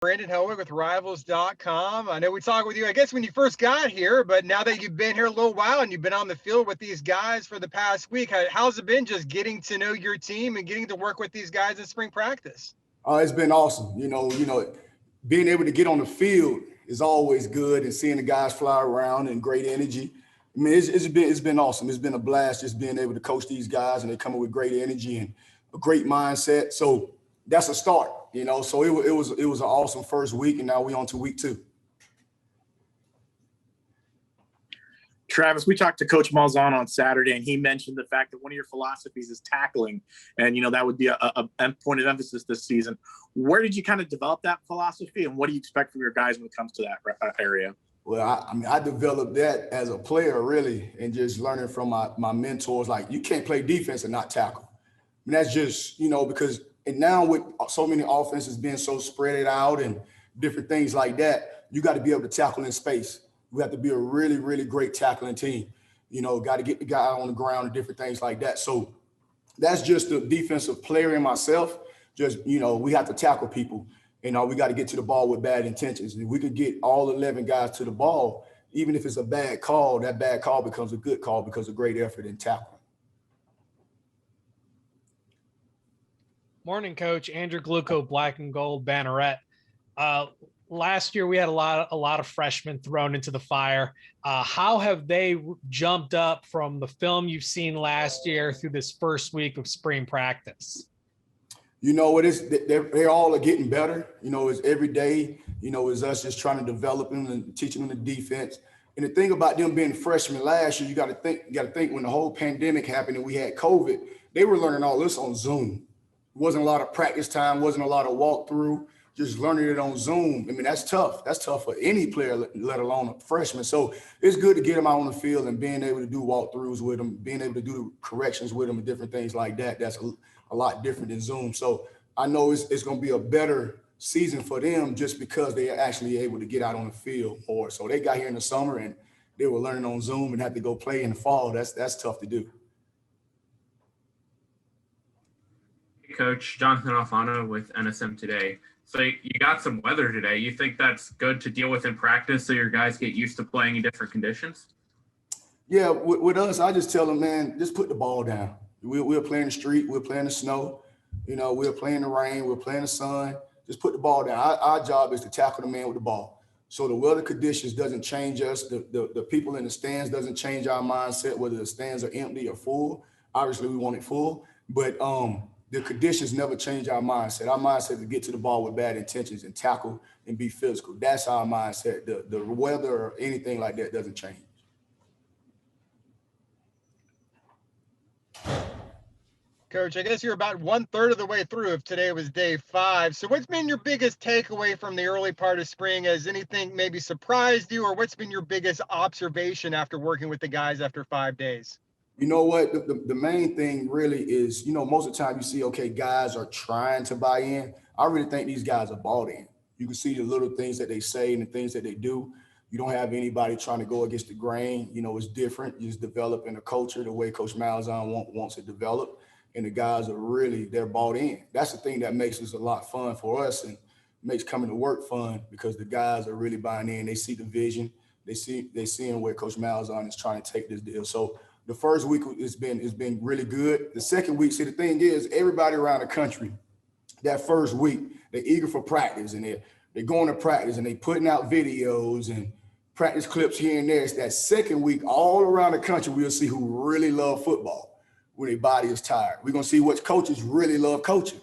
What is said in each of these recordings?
Brandon Helwig with Rivals.com. I know we talked with you, I guess, when you first got here, but now that you've been here a little while and you've been on the field with these guys for the past week, how's it been just getting to know your team and getting to work with these guys in spring practice? It's been awesome. Being able to get on the field is always good, and seeing the guys fly around and great energy. I mean, it's been awesome. It's been a blast just being able to coach these guys, and they come in with great energy and a great mindset. So that's a start. So it was an awesome first week, and now we're on to week 2. Travis, we talked to Coach Malzahn on Saturday, and he mentioned the fact that one of your philosophies is tackling, and that would be a point of emphasis this season. Where did you kind of develop that philosophy, and what do you expect from your guys when it comes to that area? Well, I developed that as a player, really, and just learning from my mentors. Like, you can't play defense and not tackle. And that's just, because and now with so many offenses being so spread out and different things like that, you got to be able to tackle in space. We have to be a really, really great tackling team. Got to get the guy on the ground and different things like that. So that's just the defensive player in myself. Just, we have to tackle people. We got to get to the ball with bad intentions. If we could get all 11 guys to the ball, even if it's a bad call, that bad call becomes a good call because of great effort in tackling. Morning, Coach. Andrew Glucko, Black and Gold Banneret. Last year, we had a lot of freshmen thrown into the fire. How have they jumped up from the film you've seen last year through this first week of spring practice? What is they're all getting better. It's every day. It's us just trying to develop them and teaching them the defense. And the thing about them being freshmen last year, you got to think when the whole pandemic happened and we had COVID, they were learning all this on Zoom. Wasn't a lot of practice time, wasn't a lot of walkthrough, just learning it on Zoom. I mean, that's tough. That's tough for any player, let alone a freshman. So it's good to get them out on the field and being able to do walkthroughs with them, being able to do corrections with them and different things like that. That's a lot different than Zoom. So I know it's going to be a better season for them just because they are actually able to get out on the field more. So they got here in the summer and they were learning on Zoom and had to go play in the fall. That's tough to do. Coach Jonathan Alfano with NSM Today. So you got some weather today. You think that's good to deal with in practice so your guys get used to playing in different conditions? Yeah, with us, I just tell them, man, just put the ball down. We'll play in the street. We'll play in the snow. We'll play in the rain. We'll play in the sun. Just put the ball down. Our job is to tackle the man with the ball. So the weather conditions doesn't change us. The people in the stands doesn't change our mindset, whether the stands are empty or full. Obviously, we want it full. But the conditions never change our mindset. Our mindset is to get to the ball with bad intentions and tackle and be physical. That's our mindset. The weather or anything like that doesn't change. Coach, I guess you're about 1/3 of the way through if today was day 5. So what's been your biggest takeaway from the early part of spring? Has anything maybe surprised you, or what's been your biggest observation after working with the guys after 5 days? You know what? The main thing really is, most of the time you see, okay, guys are trying to buy in. I really think these guys are bought in. You can see the little things that they say and the things that they do. You don't have anybody trying to go against the grain. It's different. You're just developing a culture the way Coach Malzahn wants it developed. And the guys they're bought in. That's the thing that makes this a lot fun for us and makes coming to work fun because the guys are really buying in. They see the vision. They seeing where Coach Malzahn is trying to take this deal. So the first week it's been really good. The second week, see, the thing is, everybody around the country, that first week, they're eager for practice and they're going to practice and they putting out videos and practice clips here and there. It's that second week, all around the country, we'll see who really love football when their body is tired. We're going to see which coaches really love coaching.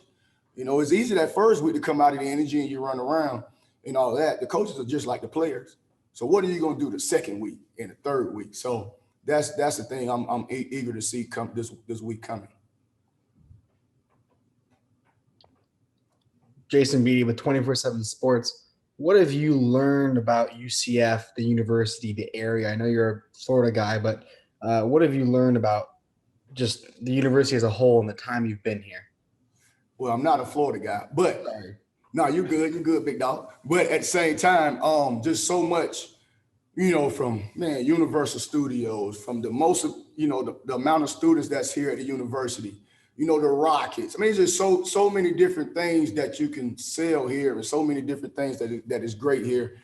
It's easy that first week to come out of the energy and you run around and all that. The coaches are just like the players. So what are you going to do the second week and the third week? So that's the thing I'm eager to see come this week coming. Jason Beatty with 24/7 Sports. What have you learned about UCF, the university, the area? I know you're a Florida guy, but what have you learned about just the university as a whole and the time you've been here? Well, I'm not a Florida guy, but no, you're good, big dog. But at the same time, just so much, from Universal Studios, from the most, the amount of students that's here at the university, the Rockets. I mean, there's just so many different things that you can sell here, and so many different things that is great here.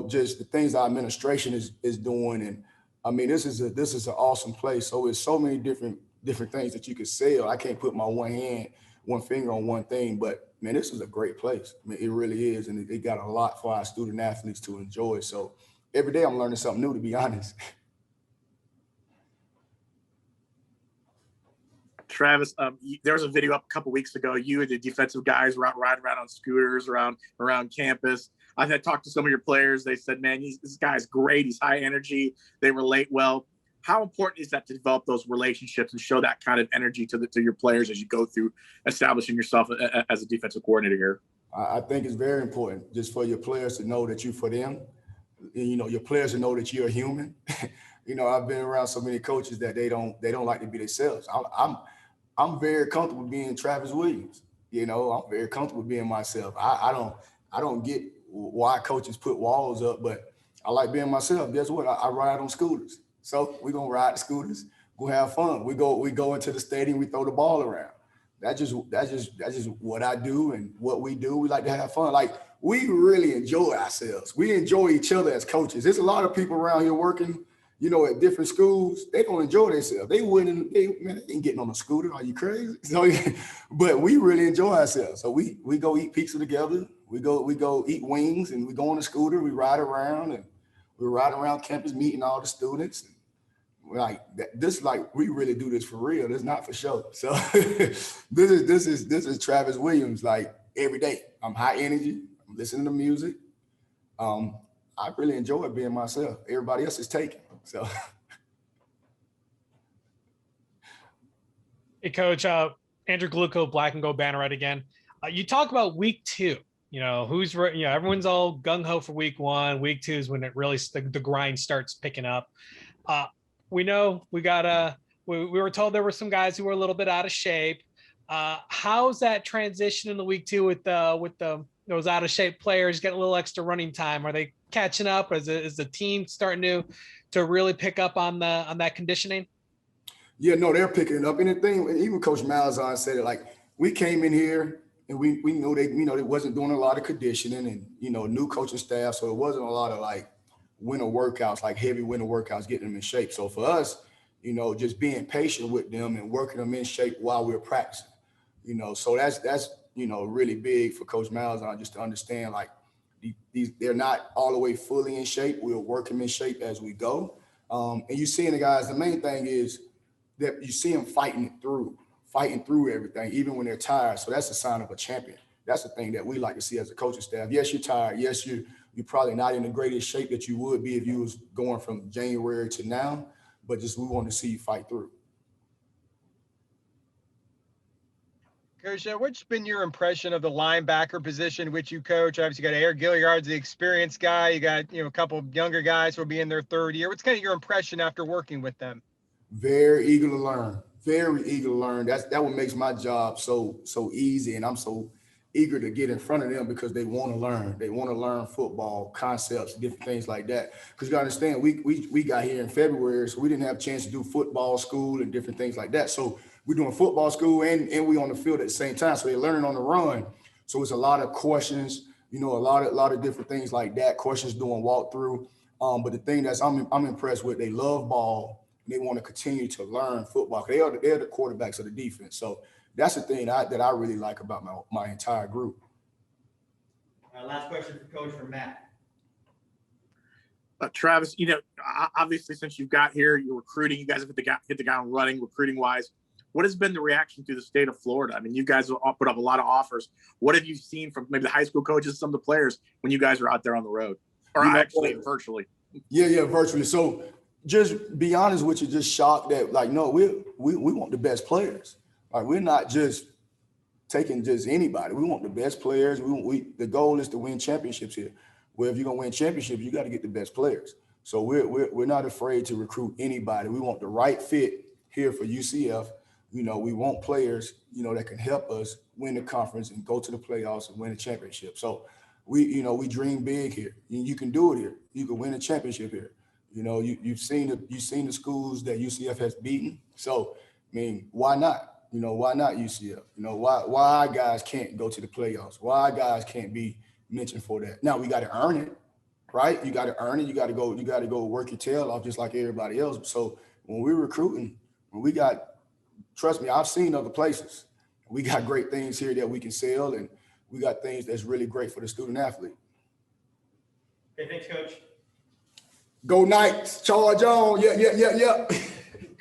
Just the things our administration is doing, and I mean, this is an awesome place. So it's so many different things that you could sell. I can't put my one finger on one thing, but man, this is a great place. I mean, it really is, and it got a lot for our student athletes to enjoy. So every day I'm learning something new, to be honest. Travis, there was a video up a couple weeks ago. You and the defensive guys were out riding around on scooters around campus. I had talked to some of your players. They said, man, this guy's great. He's high energy. They relate well. How important is that to develop those relationships and show that kind of energy to your players as you go through establishing yourself as a defensive coordinator here? I think it's very important just for your players to know that you're for them. And, your players to know that you're a human. I've been around so many coaches that they don't like to be themselves. I'm very comfortable being Travis Williams. I'm very comfortable being myself. I don't get why coaches put walls up, but I like being myself. Guess what? I ride on scooters. So we're gonna ride the scooters, go have fun. We go into the stadium, we throw the ball around. That's just what I do and what we do. We like to have fun. Like, we really enjoy ourselves. We enjoy each other as coaches. There's a lot of people around here working, at different schools. They don't enjoy themselves. They ain't getting on a scooter. Are you crazy? So, but we really enjoy ourselves. So we go eat pizza together. We go eat wings, and we go on a scooter. We ride around campus, meeting all the students. Like this, like we really do this for real. It's not for show. So this is Travis Williams. Like, every day, I'm high energy. I'm listening to music. I really enjoy being myself. Everybody else is taken. So, Hey, Coach, Andrew Glucko, Black and Gold Banneret again. You talk about week 2. Everyone's all gung ho for week 1. Week 2 is when it really the grind starts picking up. We know we were told there were some guys who were a little bit out of shape. How's that transition in the week 2 with those out of shape players getting a little extra running time? Are they catching up? Is the team starting to really pick up on that conditioning? Yeah, no, they're picking it up. And the thing, even Coach Malzahn said it, like, we came in here and we know they wasn't doing a lot of conditioning and, new coaching staff. So it wasn't a lot of like winter workouts, like heavy winter workouts, getting them in shape. So for us, just being patient with them and working them in shape while we're practicing, so that's really big for Coach Malzahn, just to understand, like, they're not all the way fully in shape. We'll work them in shape as we go. And you seeing the guys, the main thing is that you see them fighting through everything, even when they're tired. So that's a sign of a champion. That's the thing that we like to see as a coaching staff. Yes, you're tired. Yes, you're probably not in the greatest shape that you would be if you was going from January to now, but just we want to see you fight through. Coach, what's been your impression of the linebacker position which you coach? Obviously, you got Eric Gilliard's the experienced guy. You got a couple of younger guys who will be in their third year. What's kind of your impression after working with them? Very eager to learn. Very eager to learn. That what makes my job so easy, and I'm so eager to get in front of them because they want to learn. They want to learn football concepts, different things like that. Because you got to understand, we got here in February, so we didn't have a chance to do football school and different things like that. So we're doing football school and we on the field at the same time. So they're learning on the run. So it's a lot of questions, a lot of different things like that. Questions doing walkthrough. But the thing that's I'm impressed with, they love ball. And they want to continue to learn football. They're the quarterbacks of the defense. So that's the thing that I really like about my entire group. Last question for Coach from Matt. Travis, obviously since you got here, you're recruiting. You guys have hit the ground running, recruiting wise. What has been the reaction through the state of Florida? I mean, you guys have put up a lot of offers. What have you seen from maybe the high school coaches, some of the players, when you guys are out there on the road, or actually virtually? Yeah, virtually. So just be honest with you, just shocked that, like, no, we want the best players. Like, we're not just taking just anybody. We want the best players. The goal is to win championships here. Well, if you're gonna win championships, you got to get the best players. So we're not afraid to recruit anybody. We want the right fit here for UCF. We want players, that can help us win the conference and go to the playoffs and win a championship. So we dream big here. You can do it here. You can win a championship here. You've seen the schools that UCF has beaten. So, I mean, why not? You know, why not UCF? You know, why guys can't go to the playoffs? Why guys can't be mentioned for that? Now we got to earn it, right? You got to earn it. You got to go work your tail off just like everybody else. So when we're recruiting, trust me, I've seen other places. We got great things here that we can sell, and we got things that's really great for the student athlete. Okay, thanks, Coach. Go Knights, charge on. Yeah.